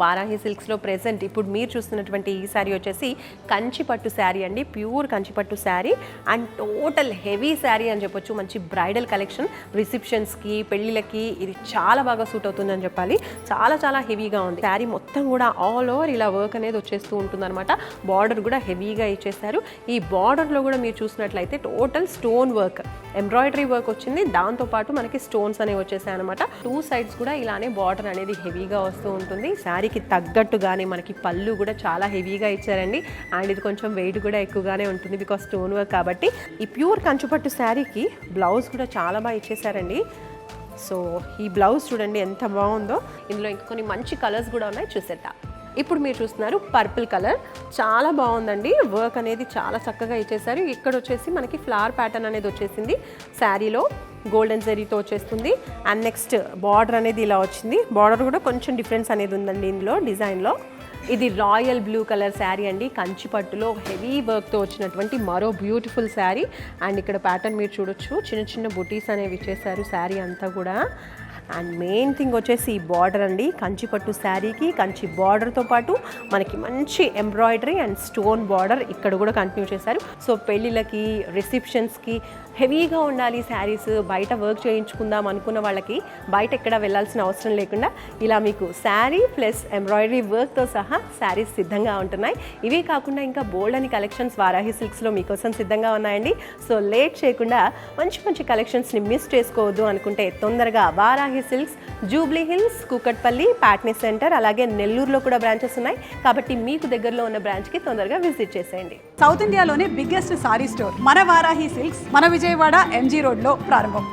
Varahi సిల్క్స్లో present ఇప్పుడు మీరు చూస్తున్నటువంటి ఈ శారీ వచ్చేసి కంచిపట్టు శారీ అండి, pure Kanchipattu sari and total heavy sari అని చెప్పొచ్చు. మంచి బ్రైడల్ కలెక్షన్, రిసెప్షన్స్కి, పెళ్ళిళ్ళకి ఇది చాలా బాగా సూట్ అవుతుందని చెప్పాలి. చాలా చాలా హెవీగా ఉంది శారీ మొత్తం కూడా. ఆల్ ఓవర్ ఇలా వర్క్ అనేది వచ్చేస్తూ ఉంటుందన్నమాట. బార్డర్ కూడా హెవీగా ఇచ్చేస్తారు. ఈ బార్డర్లో కూడా మీరు చూసినట్లయితే total stone work, embroidery work వచ్చింది. దాంతోపాటు మనకి స్టోన్స్ అనేవి వచ్చేసాయి అనమాట. టూ సైడ్స్ కూడా ఇలానే బార్డర్ అనేది హెవీగా వస్తూ ఉంటుంది. శారీకి తగ్గట్టుగానే మనకి పళ్ళు కూడా చాలా హెవీగా ఇచ్చారండి. అండ్ ఇది కొంచెం వెయిట్ కూడా ఎక్కువగానే ఉంటుంది బికాస్ స్టోన్ వర్క్ కాబట్టి. ఈ ప్యూర్ కంచుపట్టు శారీకి బ్లౌజ్ కూడా చాలా బాగా ఇచ్చేసారండి. సో ఈ బ్లౌజ్ చూడండి ఎంత బాగుందో. ఇందులో ఇంకా కొన్ని మంచి కలర్స్ కూడా ఉన్నాయి, చూసేద్దాం. ఇప్పుడు మీరు చూస్తున్నారు పర్పుల్ కలర్, చాలా బాగుందండి. వర్క్ అనేది చాలా చక్కగా ఇచ్చేసారు. ఇక్కడ వచ్చేసి మనకి ఫ్లవర్ ప్యాటర్న్ అనేది వచ్చేసింది. శారీలో గోల్డెన్ జరీతో వచ్చేస్తుంది. అండ్ నెక్స్ట్ బార్డర్ అనేది ఇలా వచ్చింది. బార్డర్ కూడా కొంచెం డిఫరెన్స్ అనేది ఉందండి ఇందులో డిజైన్లో. ఇది రాయల్ బ్లూ కలర్ శారీ అండి, కంచిపట్టులో హెవీ వర్క్తో వచ్చినటువంటి మరో బ్యూటిఫుల్ శారీ. అండ్ ఇక్కడ ప్యాటర్న్ మీరు చూడొచ్చు, చిన్న చిన్న బుటీస్ అనేవి ఇచ్చేసారు శారీ అంతా కూడా. అండ్ మెయిన్ థింగ్ వచ్చేసి ఈ బార్డర్ అండి. కంచిపట్టు శారీకి కంచి బార్డర్తో పాటు మనకి మంచి ఎంబ్రాయిడరీ అండ్ స్టోన్ బార్డర్ ఇక్కడ కూడా కంటిన్యూ చేశారు. సో పెళ్ళిళ్ళకి, రిసెప్షన్స్కి హెవీగా ఉండాలి శారీస్, బయట వర్క్ చేయించుకుందాం అనుకున్న వాళ్ళకి బయట ఎక్కడ వెళ్ళాల్సిన అవసరం లేకుండా ఇలా మీకు శారీ ప్లస్ ఎంబ్రాయిడరీ వర్క్తో సహా శారీస్ సిద్ధంగా ఉంటున్నాయి. ఇవే కాకుండా ఇంకా బోల్డ్ అని కలెక్షన్స్ వారాహి సిల్క్స్లో మీకోసం సిద్ధంగా ఉన్నాయండి. సో లేట్ చేయకుండా మంచి మంచి కలెక్షన్స్ని మిస్ చేసుకోవద్దు అనుకుంటే తొందరగా Varahi silks, Jubilee hills, Kukatpally, Patny centre, అలాగే నెల్లూరులో కూడా బ్రాంచెస్ ఉన్నాయి. కాబట్టి మీకు దగ్గరలో ఉన్న బ్రాంచ్కి తొందరగా విజిట్ చేసేయండి. సౌత్ ఇండియాలోనే బిగ్గెస్ట్ సారీ స్టోర్ మన వారాహి సిల్క్స్ మన విజయవాడ ఎంజీ రోడ్లో ప్రారంభం.